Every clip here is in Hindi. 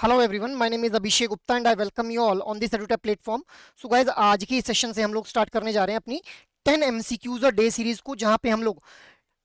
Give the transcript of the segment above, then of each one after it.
Hello everyone, my name is Abhishek Gupta and I welcome you all on this edutech platform. So guys, आज की सेशन से हम लोग स्टार्ट करने जा रहे हैं अपनी 10 एमसीक्यूज और डे सीरीज को, जहां पे हम लोग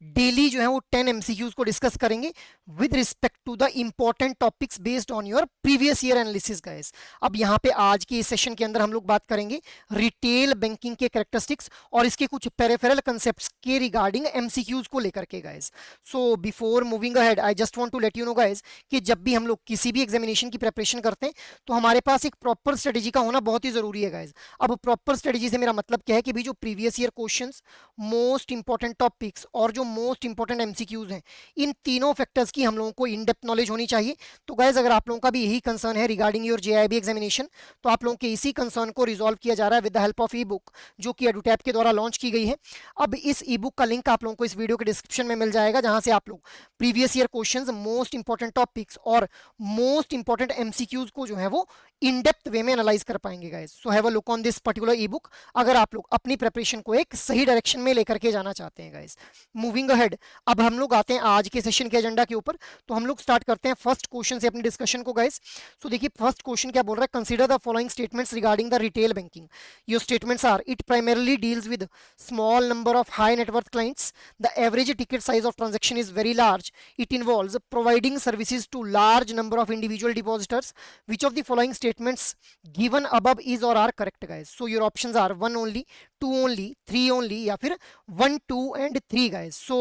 डेली जो है वो 10 एमसीक्यूज को डिस्कस करेंगे with respect to the important topics based on your previous year analysis guys. अब यहाँ पे आज के इस सेशन के अंदर हम लोग बात करेंगे रिटेल बैंकिंग के कैरेक्टरिस्टिक्स और इसके कुछ पेरिफेरल कंसेप्ट्स के रिगार्डिंग एमसीक्यूज को लेकर के guys. So before moving ahead I just want to let you know guys कि जब भी हम लोग किसी भी एग्जामिनेशन की प्रिपरेशन करते हैं तो हमारे पास एक प्रॉपर स्ट्रेटेजी का होना बहुत ही जरूरी है गाइस। अब प्रॉपर स्ट्रेटेजी से मेरा मतलब क्या है कि भी जो previous year questions, most important topics और जो मोस्ट इंपॉर्टेंट एमसीक्यूज हैं, इन तीनों फैक्टर्स की हम लोगों को इन डेप्थ नॉलेज होनी चाहिए। तो गाइस, अगर आप लोगों का भी यही कंसर्न है रिगार्डिंग योर जेआईबी एग्जामिनेशन, तो आप लोगों के इसी कंसर्न को रिजॉल्व किया जा रहा है with the help of E book, जो कि एडुटैप के द्वारा लॉन्च की गई है। अब इस ई बुक का लिंक आप लोगों को इस वीडियो के डिस्क्रिप्शन में मिल जाएगा, जहां से आप लोग previous year questions, most important topics और मोस्ट इंपॉर्टेंट एमसीक्यूज को जो है वो इन डेप्थ वे में एनालाइज कर पाएंगे guys. So have a look on this particular E book, अगर आप लोग अपनी प्रिपरेशन को एक सही डायरेक्शन में लेकर के जाना चाहते हैं गाइस। मूविंग अहेड, अब हम लोग आते हैं आज के सेशन के एजेंडा के ऊपर। तो हम लोग स्टार्ट करते हैं फर्स्ट क्वेश्चन से अपनी डिस्कशन को गाइस। सो देखिए, फर्स्ट क्वेश्चन क्या बोल रहा है, consider the following statements regarding the retail banking. Your statements are, it primarily deals with small number of high net worth clients, the average ticket size of transaction is very large, it involves providing services to large number of individual depositors. Which of the following statements given above is or are correct guys? So your options are 1 only, 2 only, 3 only या फिर 1, 2 and 3 guys. So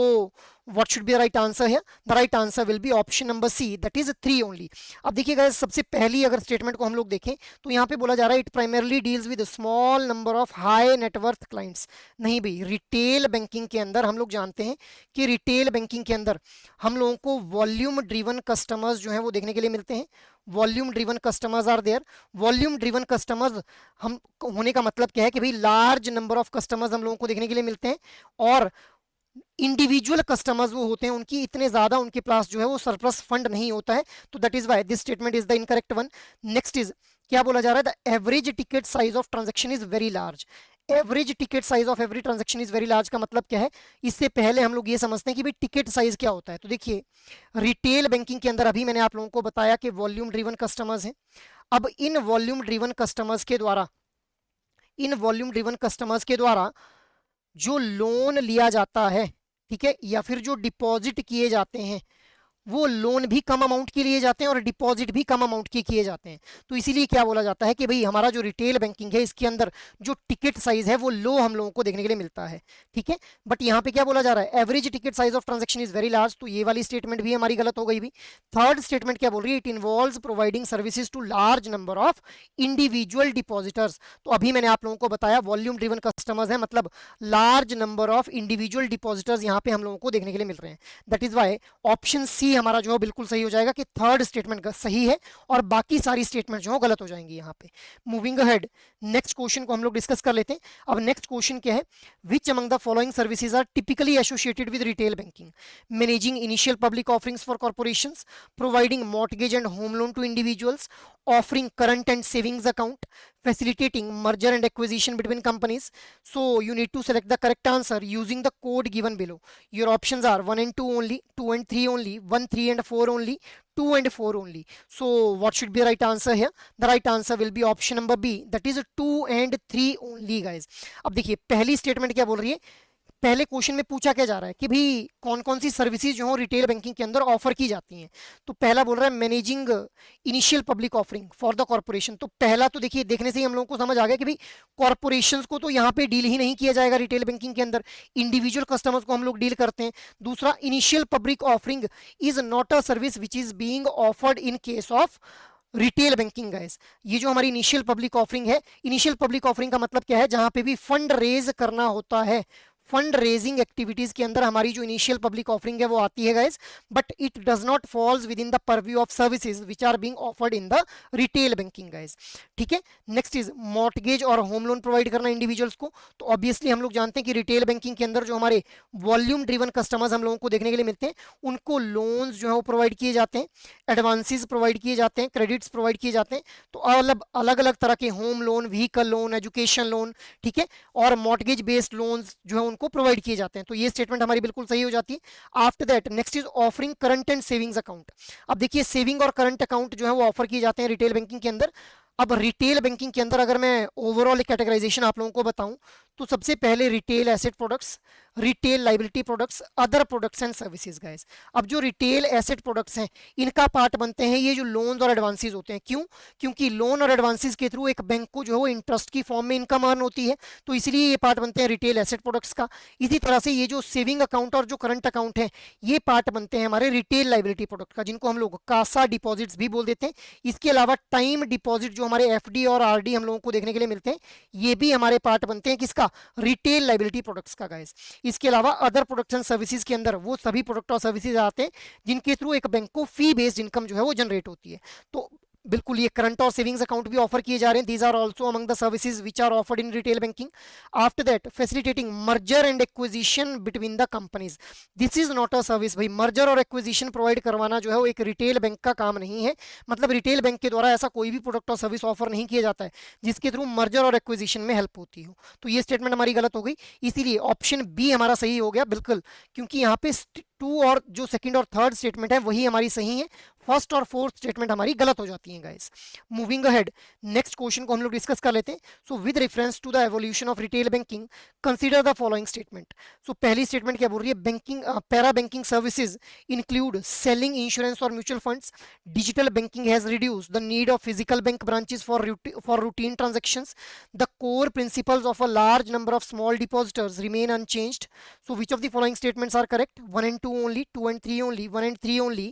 what should be the right answer here? The right answer will be option number C, that is 3 only. अब देखिए गाइस, सबसे पहली अगर स्टेटमेंट को हम लोग देखें तो यहाँ पे बोला जा रहा है it primarily deals with small number of high net worth clients. नहीं भाई, रिटेल बैंकिंग के अंदर हम लोग जानते हैं कि रिटेल बैंकिंग के अंदर हम लोगों को वॉल्यूम ड्रिवन कस्टमर्स जो हैं वो देखने के लिए मिलते हैं। Volume driven customers are there. Volume driven customers हम होने का मतलब क्या है कि भाई लार्ज नंबर ऑफ कस्टमर्स हम लोगों को देखने के लिए मिलते हैं, और इंडिविजुअल कस्टमर्स वो होते हैं उनकी इतने ज्यादा उनके पास जो है वो सरप्लस फंड नहीं होता है। तो that is why this statement is the incorrect one. Next is, क्या बोला जा रहा है, the average ticket size of transaction is very large. Average ticket size of every transaction is very large का मतलब क्या है? इससे पहले हम लोग ये समझते हैं कि भाई टिकट साइज क्या होता है। तो देखिए, रिटेल बैंकिंग के अंदर अभी मैंने आप लोगों को बताया कि वॉल्यूम ड्रिवन कस्टमर्स हैं। अब इन वॉल्यूम ड्रिवन कस्टमर्स के द्वारा, इन वॉल्यूम ड्रिवन कस्टमर्स के द्वारा जो लोन लिया जाता है, ठीक है, या फिर जो डिपॉजिट किए जाते हैं, वो लोन भी कम अमाउंट के लिए जाते हैं और डिपॉजिट भी कम अमाउंट के किए जाते हैं। तो इसीलिए क्या बोला जाता है कि भाई हमारा जो रिटेल बैंकिंग है इसके अंदर जो टिकट साइज है वो लो हम लोगों को देखने के लिए मिलता है, ठीक है। बट यहाँ पे क्या बोला जा रहा है, average ticket size of transaction is very large. तो ये वाली स्टेटमेंट भी हमारी गलत हो गई भी। थर्ड स्टेटमेंट क्या बोल रही है, it involves providing services to large number of individual depositors. तो अभी मैंने आप लोगों को बताया वॉल्यूम ड्रिवन कस्टमर्स है, मतलब large number of individual depositors यहाँ पे हम लोगों को देखने के लिए मिल रहे हैं। That is why option C हमारा जो है बिल्कुल सही हो जाएगा कि थर्ड स्टेटमेंट सही है और बाकी सारी स्टेटमेंट जो है गलत हो जाएंगी यहाँ पे। मूविंग अहेड, नेक्स्ट क्वेश्चन को हम लोग डिस्कस कर लेते हैं। अब नेक्स्ट क्वेश्चन क्या है, which among the following services are typically associated with retail banking? Managing initial public offerings for corporations, providing mortgage and home loan to individuals, offering current and savings account, facilitating merger and acquisition between companies. So you need to select the correct answer using the code given below. Your options are 1 and 2 only, 2 and 3 only, 1, 3 and 4 only, 2 and 4 only. So what should be the right answer here? The right answer will be option number B, that is 2 and 3 only guys. अब देखिए, पहली स्टेटमेंट क्या बोल रही है, पहले क्वेश्चन में पूछा क्या जा रहा है कि भाई कौन कौन सी सर्विसेज जो हो रिटेल बैंकिंग के अंदर ऑफर की जाती हैं। तो पहला बोल रहा है managing initial public offering for the corporation. तो पहला तो देखिए, देखने से ही हम लोगों को समझ आ गया कि भाई कॉर्पोरेशंस को तो यहाँ पे डील ही नहीं किया जाएगा रिटेल बैंकिंग के अंदर, इंडिविजुअल कस्टमर्स को हम लोग डील करते हैं। दूसरा, initial public offering is not a service which is being offered in case of retail banking guys. ये जो हमारी इनिशियल पब्लिक ऑफरिंग है, इनिशियल पब्लिक ऑफरिंग का मतलब क्या है, जहां पे भी फंड रेज करना होता है, फंड रेजिंग एक्टिविटीज के अंदर हमारी जो इनिशियल पब्लिक ऑफरिंग है वो आती है guys, but it does not falls within the purview of services which are being offered in the retail banking guys, ठीक है। नेक्स्ट इज मॉर्टगेज और होम लोन प्रोवाइड करना इंडिविजुअल्स को। तो ऑब्वियसली हम लोग जानते हैं कि रिटेल बैंकिंग के अंदर जो हमारे वॉल्यूम ड्रिवन कस्टमर्स हम लोगों को देखने के लिए मिलते हैं, उनको लोन्स जो है वो प्रोवाइड किए जाते हैं, एडवांसेस प्रोवाइड किए जाते हैं, क्रेडिट्स प्रोवाइड किए जाते हैं। तो अलग अलग तरह के home loan, vehicle loan, education loan, ठीक है, और मॉर्टगेज बेस्ड लोन्स जो है उनको प्रोवाइड किए जाते हैं। तो ये स्टेटमेंट हमारी बिल्कुल सही हो जाती है। After that next is offering current and savings account. अब देखिए सेविंग और करंट अकाउंट जो है वो ऑफर किए जाते हैं रिटेल बैंकिंग के अंदर। अब रिटेल बैंकिंग के अंदर अगर मैं ओवरऑल कैटेगराइजेशन आप लोगों को बताऊं तो सबसे पहले retail asset products, retail liability products, other products and services guys. अब जो रिटेल एसेट प्रोडक्ट्स हैं इनका पार्ट बनते हैं ये जो लोन्स और एडवांसेस होते हैं। क्यों? क्योंकि लोन और एडवांसेस के थ्रू एक बैंक को जो है वो इंटरेस्ट की फॉर्म में इनकम अर्न होती है, तो इसलिए ये पार्ट बनते हैं रिटेल एसेट प्रोडक्ट्स का। इसी तरह से ये जो सेविंग अकाउंट और जो करंट अकाउंट है ये पार्ट बनते हैं हमारे रिटेल लाइबिलिटी प्रोडक्ट का, जिनको हम लोग कासा डिपॉजिट्स भी बोल देते हैं। इसके अलावा टाइम डिपॉजिट जो हमारे एफडी और आरडी हम लोगों को देखने के लिए मिलते हैं ये भी हमारे पार्ट बनते हैं किसका? रिटेल लाइबिलिटी प्रोडक्ट्स का गाइस। इसके अलावा अदर प्रोडक्ट्स एंड सर्विसेज के अंदर वो सभी प्रोडक्ट और सर्विसेज आते हैं जिनके थ्रू एक बैंक को फी बेस्ड इनकम जो है वो जनरेट होती है। तो बिल्कुल ये करंट और सेविंग्स अकाउंट भी ऑफर किए जा रहे हैं। These are also among the services which are offered in retail banking. After that facilitating merger and acquisition between the companies. This is not a service. भाई मर्जर और एक्विजिशन प्रोवाइड करवाना जो है वो एक रिटेल बैंक का काम नहीं है। मतलब रिटेल बैंक के द्वारा ऐसा कोई भी प्रोडक्ट और सर्विस ऑफर नहीं किया जाता है जिसके थ्रू मर्जर और एक्विजिशन में हेल्प होती हो। तो ये स्टेटमेंट हमारी गलत हो गई, इसीलिए ऑप्शन बी हमारा सही हो गया बिल्कुल, क्योंकि यहाँ पे टू और जो सेकंड और थर्ड स्टेटमेंट है वही हमारी सही है, फर्स्ट और फोर्थ स्टेटमेंट हमारी गलत हो जाती है guys. Moving ahead next question को हम लोग डिस्कस कर लेते हैं। So with reference to the evolution of retail banking consider the following statement. So पहली स्टेटमेंट क्या बोल रही है? Banking para banking services include selling insurance और mutual funds. Digital banking has reduced the need of physical bank branches for routine transactions. The core principles of a large number of small depositors remain unchanged. So which of the following statements are correct? 1 and 2 only, 2 and 3 only, 1 and 3 only,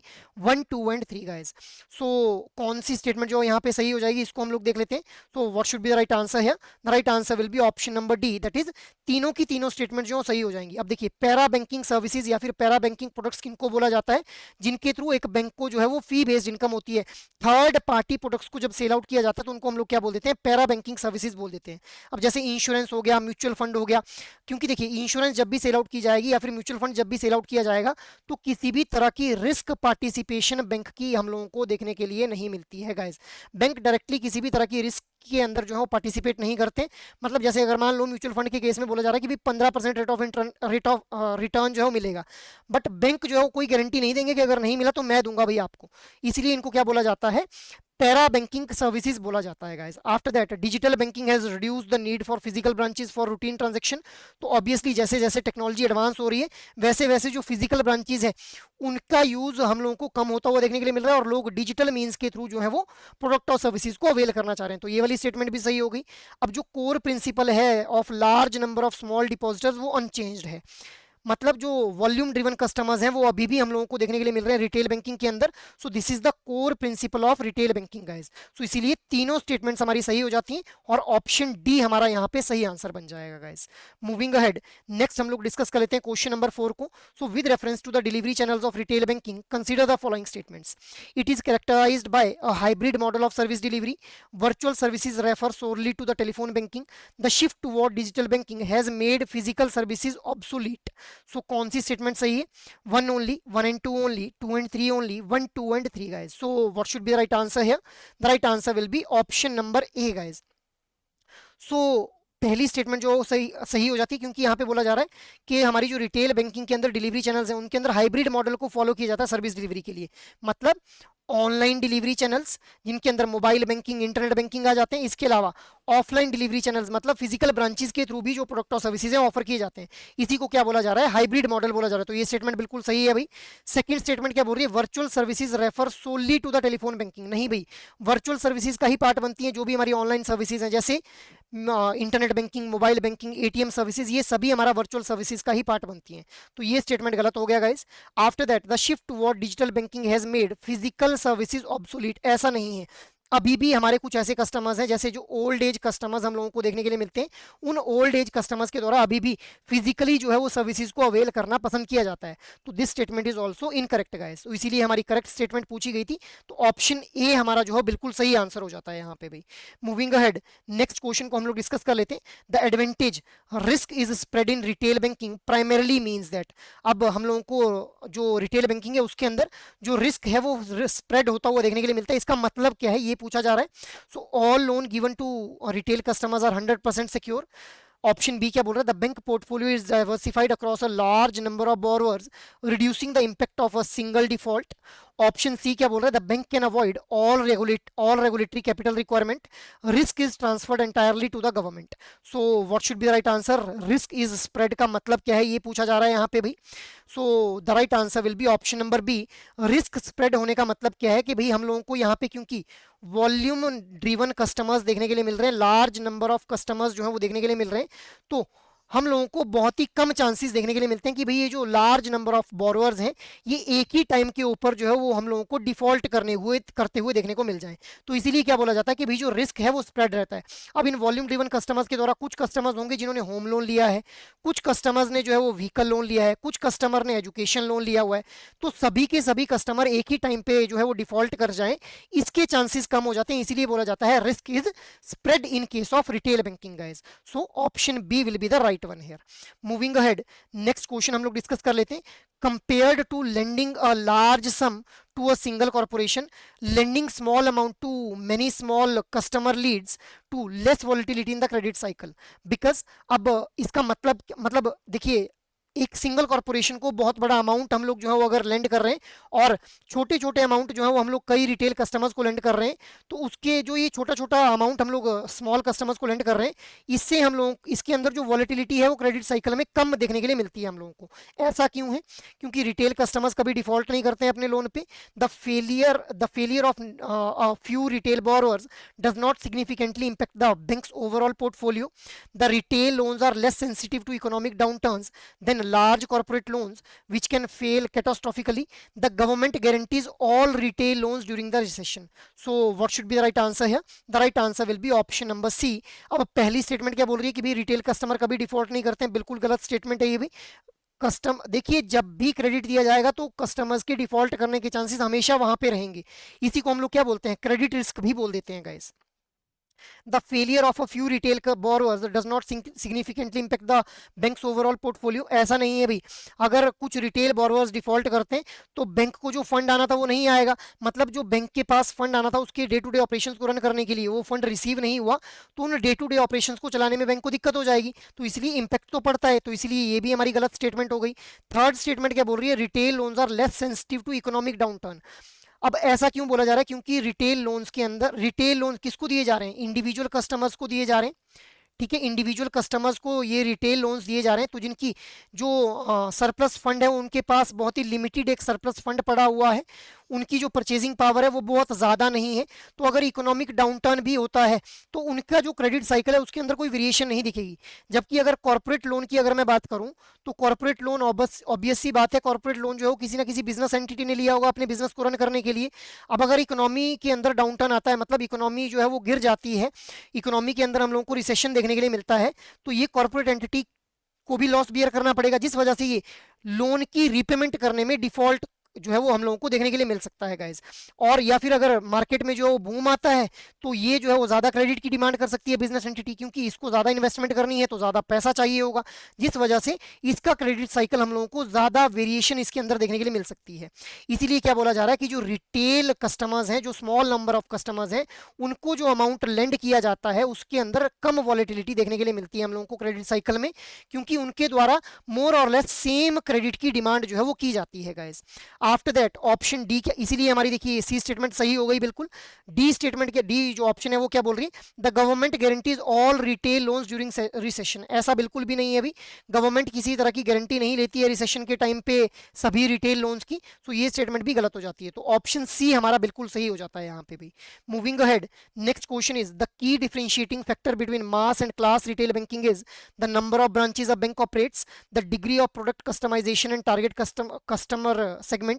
1 2 and 3 guys। so कौन सी स्टेटमेंट जो यहाँ पे सही हो जाएगी इसको हम लोग देख लेते हैं। so what should be the right answer here? the right answer will be option number D, that is तीनों की तीनों स्टेटमेंट जो सही हो जाएंगी। अब देखिए पैरा बैंकिंग सर्विसेज या फिर पैरा बैंकिंग प्रोडक्ट्स किनको बोला जाता है? जिनके थ्रू एक बैंक को जो है वो फी बेस्ड इनकम होती है। थर्ड पार्टी प्रोडक्ट्स को जब सेल आउट किया जाता है तो उनको हम लोग क्या बोल देते हैं? पैरा बैंकिंग सर्विसेज बोल देते हैं। अब जैसे इंश्योरेंस हो गया, म्यूचुअल फंड हो गया, क्योंकि देखिए इंश्योरेंस जब भी सेल आउट की जाएगी या फिर म्यूचुअल फंड जब भी सेल आउट किया जाएगा तो किसी भी तरह की रिस्क पार्टिसिपेशन बैंक की हम लोगों को देखने के लिए नहीं मिलती है गाइस। बैंक डायरेक्टली किसी भी तरह की रिस्क के अंदर जो है वो पार्टिसिपेट नहीं करते। मतलब जैसे अगर मान लो म्यूचुअल फंड के केस में बोला जा रहा है कि भी 15% रेट ऑफ रिटर्न जो है वो मिलेगा, बट बैंक जो है वो कोई गारंटी नहीं देंगे कि अगर नहीं मिला तो मैं दूंगा भाई आपको। इसलिए इनको क्या बोला जाता है? पैरा बैंकिंग सर्विसेज बोला जाता है guys. After that digital banking has reduced the need for physical branches for routine transaction. तो ऑब्वियसली जैसे जैसे टेक्नोलॉजी एडवांस हो रही है वैसे वैसे जो फिजिकल ब्रांचेस है उनका यूज हम लोगों को कम होता हुआ देखने के लिए मिल रहा है और लोग डिजिटल मीन्स के थ्रू जो है वो प्रोडक्ट और सर्विसेज को अवेल करना चाह रहे हैं। तो ये वाली स्टेटमेंट भी सही हो गई। अब जो कोर प्रिंसिपल है of large number of small depositors वो अनचेंज्ड है। मतलब जो वॉल्यूम ड्रिवन कस्टमर्स हैं वो अभी भी हम लोगों को देखने के लिए मिल रहे हैं रिटेल बैंकिंग के अंदर। So this is the core principle of retail banking guys. So इसीलिए तीनों स्टेटमेंट्स हमारी सही हो जाती हैं और ऑप्शन डी हमारा यहाँ पे सही आंसर बन जाएगा गाइस। मूविंग अहेड नेक्स्ट हम लोग डिस्कस कर लेते हैं क्वेश्चन नंबर 4 को। So with reference to the delivery channels of retail banking consider the following statements. It is characterised by a hybrid model of service delivery. Virtual services refer solely to the telephone banking. The shift toward digital banking has made physical services obsolete. So कौन सी स्टेटमेंट सही है? 1 only, 1 and 2 only, 2 and 3 only, 1 2 and 3 guys। so what should be the right answer here? the right answer will be option number A guys। so पहली स्टेटमेंट जो सही हो जाती है क्योंकि यहाँ पे बोला जा रहा है कि हमारी जो रिटेल बैंकिंग के अंदर डिलीवरी चैनल्स हैं उनके अंदर हाइब्रिड मॉडल को फॉलो किया जाता है सर्विस डिलीवरी के लिए। मतलब ऑनलाइन डिलीवरी चैनल्स जिनके अंदर मोबाइल बैंकिंग, इंटरनेट बैंकिंग आ जाते हैं। इसके अलावा ऑफलाइन डिलीवरी चैनल्स मतलब फिजिकल ब्रांचेस के थ्रू भी जो प्रोडक्ट और सर्विसेज ऑफर किए जाते हैं, इसी को क्या बोला जा रहा है? हाइब्रिड मॉडल बोला जा रहा है। तो ये स्टेटमेंट बिल्कुल सही है भाई। सेकंड स्टेटमेंट क्या बोल रही है? Virtual services refer solely to the telephone banking. नहीं भाई, वर्चुअल सर्विसेज का ही पार्ट बनती है जो भी हमारी ऑनलाइन सर्विसेज हैं, जैसे internet banking, mobile banking, ATM services, ये सभी हमारा वर्चुअल सर्विसेज का ही पार्ट बनती हैं। तो ये स्टेटमेंट गलत हो गया guys. After that the shift toward digital banking has made physical services obsolete. ऐसा नहीं है, अभी भी हमारे कुछ ऐसे कस्टमर्स हैं जैसे जो ओल्ड एज कस्टमर्स हम लोगों को देखने के लिए मिलते हैं, उन ओल्ड एज कस्टमर्स के द्वारा अभी भी फिजिकली जो है वो सर्विसेज को अवेल करना पसंद किया जाता है। तो this statement is also incorrect guys. तो इसीलिए हमारी करेक्ट स्टेटमेंट पूछी गई थी, तो ऑप्शन ए हमारा जो है बिल्कुल सही आंसर हो जाता है यहाँ पे भाई। मूविंग अहेड नेक्स्ट क्वेश्चन को हम लोग डिस्कस कर लेते हैं। The advantage risk is spread in retail banking primarily means that. अब हम लोगों को जो रिटेल बैंकिंग है उसके अंदर जो रिस्क है वो स्प्रेड होता हुआ देखने के लिए मिलता है। इसका मतलब क्या है ये पूछा जा रहा है। So all loan given to retail customers are 100% secure. Option B क्या बोल रहा है, the bank portfolio is diversified across a large number of borrowers reducing the impact of a single default. Option C क्या बोल रहा है, the bank can avoid all regulatory capital requirement, risk is transferred entirely to the government. So what should be the right answer, risk is spread का मतलब क्या है ये पूछा जा रहा है यहाँ पे भाई। So the right answer will be option number B, risk spread होने का मतलब क्या है कि भाई हम लोगों को यहाँ पे क्योंकि वॉल्यूम ड्रिवन कस्टमर्स देखने के लिए मिल रहे हैं, लार्ज नंबर ऑफ कस्टमर्स जो है वो देखने के लिए मिल रहे हैं, तो हम लोगों को बहुत ही कम चांसेस देखने के लिए मिलते हैं कि भाई ये जो लार्ज नंबर ऑफ बोरोवर्स हैं ये एक ही टाइम के ऊपर जो है वो हम लोगों को डिफॉल्ट करते हुए देखने को मिल जाए। तो इसीलिए क्या बोला जाता है कि भाई जो रिस्क है वो स्प्रेड रहता है। अब इन वॉल्यूम ड्रिवन कस्टमर्स के द्वारा कुछ कस्टमर्स होंगे जिन्होंने होम लोन लिया है, कुछ कस्टमर्स ने जो है वो व्हीकल लोन लिया है, कुछ कस्टमर ने एजुकेशन लोन लिया हुआ है, तो सभी के सभी कस्टमर एक ही टाइम पे जो है वो डिफॉल्ट कर जाए, इसके चांसेस कम हो जाते हैं, इसीलिए बोला जाता है risk is spread in case of retail banking guys. So option B will be the right one here. Moving ahead, next question हम लोग डिस्कस कर लेते हैं। Compared to lending a large sum to a single corporation, lending small amount to many small customer leads to less volatility in the credit cycle. Because अब इसका मतलब देखिए, एक सिंगल कॉर्पोरेशन को बहुत बड़ा अमाउंट हम लोग जो है वो अगर लेंड कर रहे हैं और छोटे छोटे अमाउंट जो है वो हम लोग कई रिटेल कस्टमर्स को लेंड कर रहे हैं, तो उसके जो ये छोटा छोटा अमाउंट हम लोग स्मॉल कस्टमर्स को लेंड कर रहे हैं, इससे हम लोग इसके अंदर जो वॉलेटिलिटी है वो क्रेडिट साइकिल में कम देखने के लिए मिलती है हम लोगों को। ऐसा क्यों है, क्योंकि रिटेल कस्टमर्स कभी डिफॉल्ट नहीं करते हैं अपने लोन पे। The failure of few retail borrowers does not significantly impact the bank's overall portfolio. The retail loans are less sensitive to economic downturns than large corporate loans which can fail catastrophically. The government guarantees all retail loans during the recession. So what should be the right answer here? The right answer will be option number C. अब पहली स्टेटमेंट क्या बोल रही है कि भाई रिटेल कस्टमर कभी डिफॉल्ट नहीं करते हैं, बिल्कुल गलत स्टेटमेंट है ये भी। देखिए, जब भी क्रेडिट दिया जाएगा तो कस्टमर्स के डिफॉल्ट करने के चांसेस हमेशा वहां पे रहेंगे, इसी को हम लोग क्या बोलते हैं, क्रेडिट रिस्क भी बोल देते हैं guys. The failure of a few retail borrowers does not significantly impact the bank's overall portfolio। ऐसा नहीं है भाई, अगर कुछ रिटेल बोरोवर्स डिफॉल्ट करते हैं तो बैंक को जो फंड आना था वो नहीं आएगा, मतलब जो बैंक के पास फंड आना था उसके डे टू डे ऑपरेशंस को रन करने के लिए वो फंड रिसीव नहीं हुआ, तो उन डे टू डे ऑपरेशंस को चलाने में बैंक को दिक्कत हो जाएगी, तो इसलिए इंपैक्ट तो पड़ता है, तो इसलिए ये भी हमारी गलत स्टेटमेंट हो गई। थर्ड स्टेटमेंट क्या बोल रही है, retail loans are less sensitive to economic downturn. अब ऐसा क्यों बोला जा रहा है, क्योंकि रिटेल लोन्स के अंदर रिटेल लोन किसको दिए जा रहे हैं, इंडिविजुअल कस्टमर्स को दिए जा रहे हैं। ठीक है, इंडिविजुअल कस्टमर्स को ये रिटेल लोन्स दिए जा रहे हैं, तो जिनकी जो सरप्लस फंड है उनके पास बहुत ही लिमिटेड एक सरप्लस फंड पड़ा हुआ है, उनकी जो परचेजिंग पावर है वो बहुत ज़्यादा नहीं है, तो अगर इकोनॉमिक डाउनटर्न भी होता है तो उनका जो क्रेडिट साइकिल है उसके अंदर कोई वेरिएशन नहीं दिखेगी। जबकि अगर कॉर्पोरेट लोन की अगर मैं बात करूं तो कॉर्पोरेट लोन ऑब्वियस सी बात है, कॉर्पोरेट लोन जो है वो किसी ना किसी बिजनेस एंटिटी ने लिया होगा अपने बिजनेस को रन करने के लिए। अब अगर इकोनॉमी के अंदर डाउनटर्न आता है, मतलब इकोनॉमी जो है वो गिर जाती है, इकोनॉमी के अंदर हम लोगों को रिसेशन देखने के लिए मिलता है, तो ये कॉर्पोरेट एंटिटी को भी लॉस बियर करना पड़ेगा, जिस वजह से ये लोन की रीपेमेंट करने में डिफॉल्ट जो है वो हम लोगों को देखने के लिए मिल सकता है गाइस। और या फिर अगर मार्केट में जो बूम आता है तो ये जो है वो ज़्यादा क्रेडिट की डिमांड कर सकती है बिजनेस एंटिटी, क्योंकि इसको ज़्यादा इन्वेस्टमेंट करनी है तो ज़्यादा पैसा चाहिए होगा, जिस वजह से इसका क्रेडिट साइकिल हम लोगों को ज़्यादा वेरिएशन इसके अंदर देखने के लिए मिल सकती है। इसीलिए क्या बोला जा रहा है कि जो रिटेल कस्टमर्स हैं, जो स्मॉल नंबर ऑफ कस्टमर्स हैं, उनको जो अमाउंट लेंड किया जाता है उसके अंदर कम वॉलेटिलिटी देखने के लिए मिलती है हम लोगों को क्रेडिट साइकिल में, क्योंकि उनके द्वारा मोर और लेस सेम क्रेडिट की डिमांड जो है वो की जाती है guys. After that option D, क्या इसीलिए हमारी देखिए सी स्टेटमेंट सही हो गई बिल्कुल। डी स्टेटमेंट के डी जो ऑप्शन है वो क्या बोल रही है, the government guarantees all retail loans during recession. ऐसा बिल्कुल भी नहीं है, अभी गवर्नमेंट किसी तरह की गारंटी नहीं लेती है रिसेशन के टाइम पे सभी रिटेल लोन्स की, तो ये स्टेटमेंट भी गलत हो जाती है, तो ऑप्शन सी हमारा बिल्कुल सही हो जाता है यहाँ पे भी। Moving ahead, next question is the key differentiating factor between mass and class retail banking is the number of branches a bank operates, the degree of product customization and target customer segment,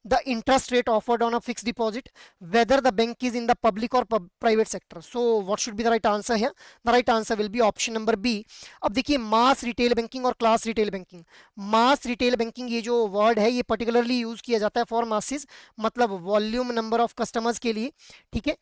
the interest rate offered on a fixed deposit, whether the bank is in the public or private sector. So what should be the right answer here? The right answer will be option number B. अब देखिए, मास रिटेल बैंकिंग और क्लास रिटेल बैंकिंग, मास रिटेल बैंकिंग ये जो वर्ड है ये पर्टिकुलरली यूज किया जाता है फॉर मासेस, मतलब वॉल्यूम नंबर ऑफ कस्टमर्स के लिए, ठीक है।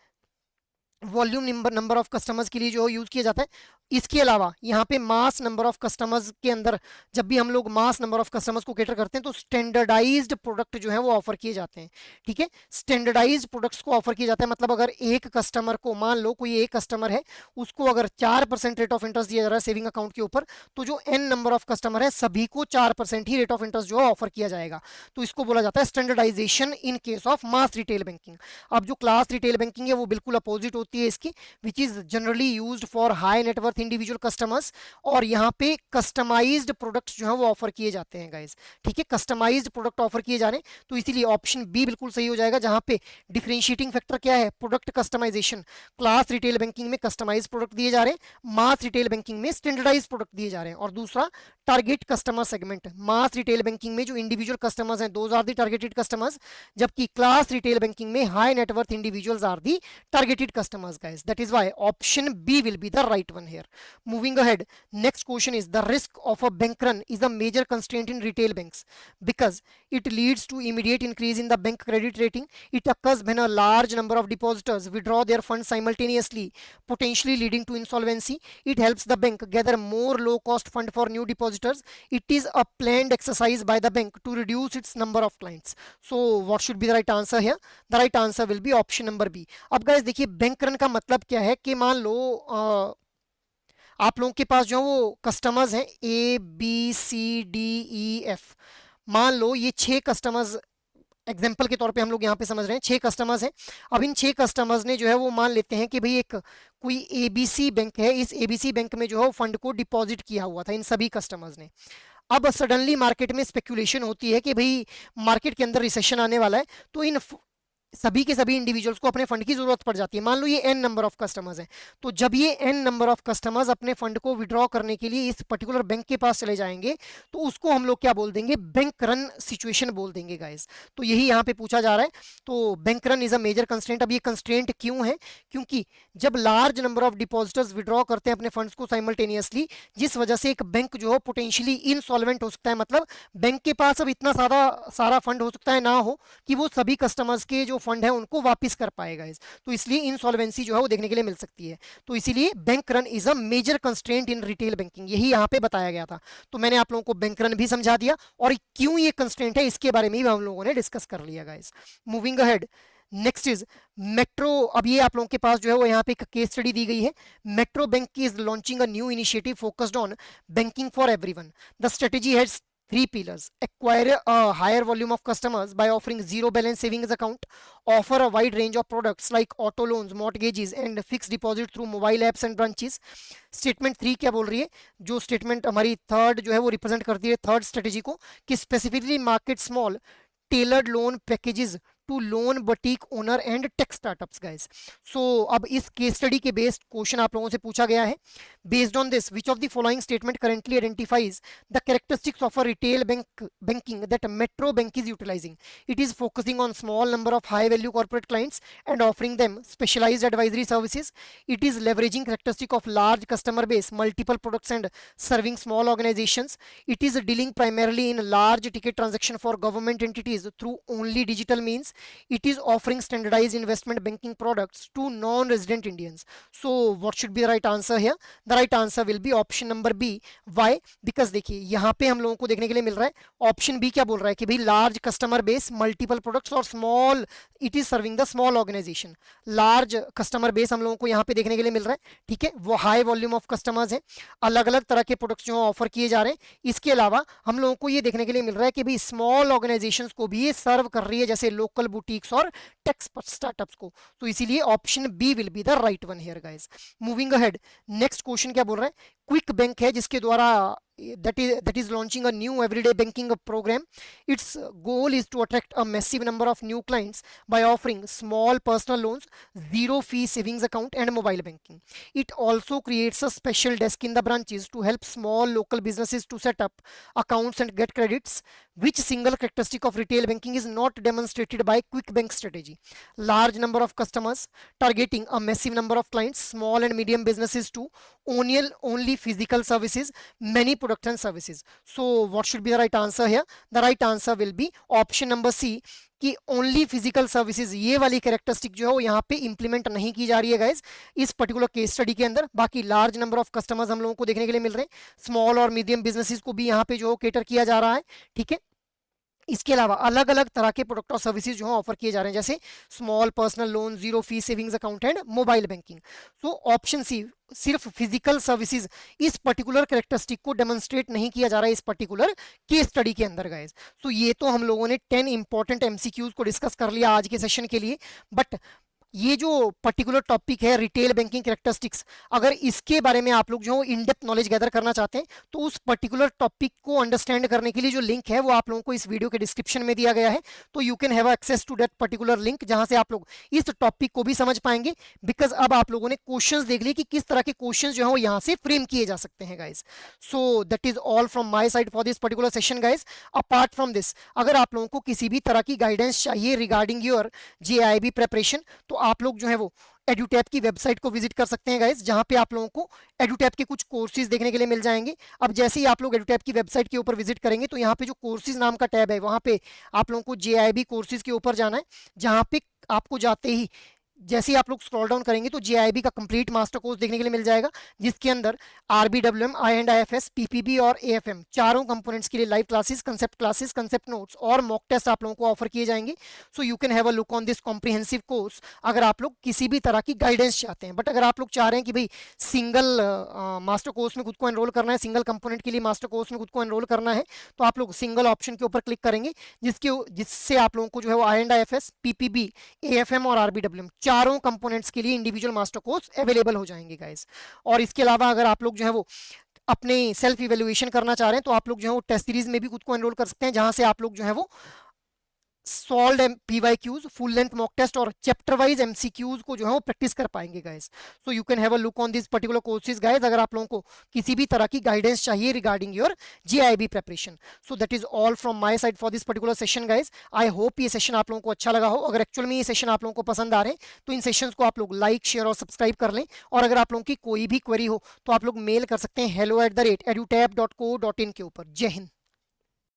वॉल्यूम नंबर ऑफ कस्टमर्स के लिए जो यूज किया जाता है। इसके अलावा यहाँ पे मास नंबर ऑफ कस्टमर्स के अंदर जब भी हम लोग मास नंबर ऑफ कस्टमर्स को कैटर करते हैं तो स्टैंडर्डाइज्ड प्रोडक्ट जो है वो ऑफर किए जाते हैं। ठीक है, स्टैंडर्डाइज्ड प्रोडक्ट्स को ऑफर किया जाता है। मतलब अगर एक कस्टमर को, मान लो कोई एक कस्टमर है, उसको अगर 4% रेट ऑफ इंटरेस्ट दिया जा रहा है सेविंग अकाउंट के ऊपर, तो जो एन नंबर ऑफ कस्टमर है सभी को 4% ही रेट ऑफ इंटरेस्ट जो है ऑफर किया जाएगा। तो इसको बोला जाता है standardization in case of mass retail banking. अब जो क्लास रिटेल बैंकिंग है वो बिल्कुल अपोजिट होती है इसकी, which is generally used for high net worth individual customers, और यहाँ पे कस्टमाइज्ड प्रोडक्ट्स जो है वो ऑफर किए जाते हैं गाइस। ठीक है, कस्टमाइज्ड प्रोडक्ट ऑफर किए जा रहे हैं, तो इसीलिए ऑप्शन बी बिल्कुल सही हो जाएगा, जहां पे डिफरेंशिएटिंग फैक्टर क्या है, product customization. Class retail banking में कस्टमाइज प्रोडक्ट दिए जा रहे हैं, मास रिटेल बैंकिंग में स्टैंडर्डाइज प्रोडक्ट दिए जा रहे हैं। और दूसरा target customer segment, mass retail banking में जो इंडिविजुअल कस्टमर्स हैं those are the targeted customers, जबकि क्लास रिटेल बैंकिंग में high net worth individuals are the targeted customers guys. That is why option B will be the right one here. Moving ahead, next question is the risk of a bank run is a major constraint in retail banks because it leads to immediate increase in the bank credit rating. It occurs when a large number of depositors withdraw their funds simultaneously, potentially leading to insolvency. It helps the bank gather more low cost fund for new depositors. It is a planned exercise by the bank to reduce its number of clients. So what should be the right answer here? The right answer will be option number B. अब गाइस देखिए, बैंक रन का मतलब क्या है कि मान लो आप लोगों के पास जो वो कस्टमर्स हैं ABCDEF, मान लो ये 6 कस्टमर्स एग्जाम्पल के तौर पे हम लोग यहाँ पे समझ रहे हैं, 6 कस्टमर्स हैं। अब इन 6 कस्टमर्स ने जो है वो मान लेते हैं कि भाई एक कोई ABC बैंक है, इस ABC बैंक में जो है फंड को डिपॉजिट किया हुआ था इन सभी कस्टमर्स ने। अब सडनली मार्केट में स्पेकुलेशन होती है कि भाई मार्केट के अंदर रिसेशन आने वाला है, तो इन सभी के सभी इंडिविजुअल्स को अपने फंड की जरूरत पड़ जाती है। मान लो ये एन नंबर ऑफ कस्टमर्स हैं, तो जब ये एन नंबर ऑफ कस्टमर्स अपने फंड को विड्रॉ करने के लिए इस पर्टिकुलर बैंक के पास चले जाएंगे, तो उसको हम लोग क्या बोल देंगे, बैंक रन सिचुएशन बोल देंगे गाइस। तो यही यहाँ पे पूछा जा रहा है। तो bank run is a major constraint. अब ये कंस्ट्रेंट क्यों है, क्योंकि जब large number of depositors withdraw करते हैं अपने फंड्स को साइमल्टेनियसली, जिस वजह से एक बैंक जो है पोटेंशियली इनसॉल्वेंट हो सकता है। मतलब बैंक के पास अब इतना सारा फंड हो सकता है ना हो कि वो सभी कस्टमर्स के जो फंड है उनको वापस कर पाएगा। तो इसलिए इंसॉल्वेंसी जो है वो देखने के लिए मिल सकती है। तो इसीलिए bank run is a major constraint in retail banking, यही यहाँ पे बताया गया था। तो मैंने आप लोगों को बैंक रन भी समझा दिया, और क्यों ये कंस्ट्रेंट है इसके बारे में भी हम लोगों ने डिस्कस कर लिया guys. Moving ahead, next is metro. अब ये आप लोगों के पास जो है वो यहाँ पे एक केस स्टडी दी गई है। Metro bank is launching a new initiative focused on banking for everyone. The strategy has three pillars: acquire a higher volume of customers by offering zero balance savings account, offer a wide range of products like auto loans, mortgages and fixed deposit through mobile apps and branches. Statement 3 क्या बोल रही है, जो स्टेटमेंट हमारी थर्ड जो है वो रिप्रेजेंट करती है थर्ड स्ट्रेटेजी को, कि specifically market small tailored loan packages to loan boutique owner and tech startups guys. So अब इस केस स्टडी के बेस्ड क्वेश्चन आप लोगों से पूछा गया है, based on this which of the following statement currently identifies the characteristics of a retail banking that Metro Bank is utilizing. It is focusing on small number of high value corporate clients and offering them specialized advisory services. It is leveraging characteristic of large customer base, multiple products and serving small organizations. It is dealing primarily in large ticket transaction for government entities through only digital means. It is offering standardized investment banking products to non-resident Indians. So what should be the right answer here? The right answer will be option number B. Why? Because देखिए यहाँ पे हम लोगों को देखने के लिए मिल रहा है ऑप्शन बी क्या बोल रहा है कि भाई large customer base, multiple products और small, it is serving the small organisation. Large customer base हम लोगों को यहाँ पे देखने के लिए मिल रहा है, ठीक है, वो हाई वॉल्यूम ऑफ कस्टमर्स हैं, अलग अलग तरह के प्रोडक्ट्स जो ऑफर किए जा रहे हैं। इसके अलावा हम लोगों को ये देखने के लिए मिल रहा है कि भाई स्मॉल ऑर्गेनाइजेशंस को भी ये सर्व कर रही है, जैसे लोकल बुटीक्स और टेक स्टार्टअप्स को। तो इसीलिए option B will be the right one here guys. Moving ahead, next question क्या बोल रहा है, क्विक बैंक है जिसके द्वारा that is launching a new everyday banking program. Its goal is to attract a massive number of new clients by offering small personal loans, zero fee savings account and mobile banking. It also creates a special desk in the branches to help small local businesses to set up accounts and get credits, which single characteristic of retail banking is not demonstrated by quick bank strategy. Large number of customers, targeting a massive number of clients, small and medium businesses to only physical services, many products and services. So what should be the right answer here? The right answer will be option number C कि ओनली फिजिकल सर्विसेज, ये वाली कैरेक्टरिस्टिक जो है वो यहाँ पे इंप्लीमेंट नहीं की जा रही है गाइज इस पर्टिकुलर केस स्टडी के अंदर। बाकी लार्ज नंबर ऑफ कस्टमर्स हम लोगों को देखने के लिए मिल रहे हैं, स्मॉल और मीडियम बिजनेसेस को भी यहाँ पे जो केटर किया जा रहा है, ठीक है। इसके अलावा अलग अलग तरह के प्रोडक्ट और सर्विसेज जो है ऑफर किए जा रहे हैं, जैसे small personal loan, zero fees savings account and mobile banking. So option C, सिर्फ फिजिकल सर्विसेज, इस पर्टिकुलर कैरेक्टरिस्टिक को डेमोन्स्ट्रेट नहीं किया जा रहा है इस पर्टिकुलर केस स्टडी के अंदर गाइस। सो ये तो हम लोगों ने 10 इंपॉर्टेंट एमसीक्यूज को डिस्कस कर लिया आज के सेशन के लिए। बट ये जो पर्टिकुलर टॉपिक है रिटेल बैंकिंग कैरेक्टरिस्टिक्स, अगर इसके बारे में आप लोग जो इन डेप्थ नॉलेज गैदर करना चाहते हैं तो उस पर्टिकुलर टॉपिक को अंडरस्टैंड करने के लिए जो लिंक है वो आप लोगों को इस वीडियो के डिस्क्रिप्शन में दिया गया है। तो you can have access to that particular link, जहां से आप लोग इस टॉपिक को भी समझ पाएंगे। बिकॉज अब आप लोगों ने क्वेश्चंस देख लिए कि किस तरह के क्वेश्चंस जो है वो यहाँ से फ्रेम किए जा सकते हैं guys. So that is all from my side for this particular session guys. Apart from this, अगर आप लोगों को किसी भी तरह की गाइडेंस चाहिए रिगार्डिंग योर JIB प्रेपरेशन, तो आप लोग जो है वो एडुटैप की वेबसाइट को विजिट कर सकते हैं गाइस, जहां पे आप लोगों को एडुटैप के कुछ कोर्सेज देखने के लिए मिल जाएंगे। अब जैसे ही आप लोग एडुटैप की वेबसाइट के ऊपर विजिट करेंगे तो यहाँ पे जो कोर्सेज नाम का टैब है वहां पे आप लोगों को JIB कोर्सेज के ऊपर जाना है, जहां पे आपको जाते ही जैसे ही आप लोग स्क्रॉल डाउन करेंगे तो JIB का कंप्लीट मास्टर कोर्स देखने के लिए मिल जाएगा, जिसके अंदर RBWM, I&IFS, PPB और AFM चारों कंपोनेंट्स के लिए लाइव क्लासेस, कंसेप्ट नोट्स और मॉक टेस्ट आप लोगों को ऑफर किए जाएंगे। सो you can have a look on this comprehensive course अगर आप लोग किसी भी तरह की गाइडेंस चाहते हैं। बट अगर आप लोग चाह रहे हैं कि भाई सिंगल मास्टर कोर्स में खुद को एनरोल करना है, सिंगल कंपोनेंट के लिए मास्टर कोर्स में खुद को एनरोल करना है, तो आप लोग सिंगल ऑप्शन के ऊपर क्लिक करेंगे, जिससे आप लोगों को जो है वो I&IFS, PPB, AFM और RBWM चारों कंपोनेंट्स के लिए इंडिविजुअल मास्टर कोर्स अवेलेबल हो जाएंगे गाइस। और इसके अलावा अगर आप लोग जो है वो अपने सेल्फ इवेल्युएशन करना चाह रहे हैं तो आप लोग जो है वो टेस्ट सीरीज में भी खुद को एनरोल कर सकते हैं, जहां से आप लोग जो है वो solved PYQs, full length mock test और चैप्टर वाइज MCQs को जो है वो प्रैक्टिस कर पाएंगे guys. So you can have a look on this particular courses guys, अगर आप लोगों को किसी भी तरह की गाइडेंस चाहिए regarding your JIB preparation. So that is all from my side for this particular session guys. I hope ये सेशन आप लोगों को अच्छा लगा हो। अगर एक्चुअल में ये सेशन आप लोगों को पसंद आ रहे हैं तो इन सेशंस को आप लोग लाइक, शेयर और सब्सक्राइब कर लें। और अगर आप लोगों की कोई भी क्वेरी हो तो आप लोग मेल कर सकते हैं hello@edutap.co.in के ऊपर। जय हिंद।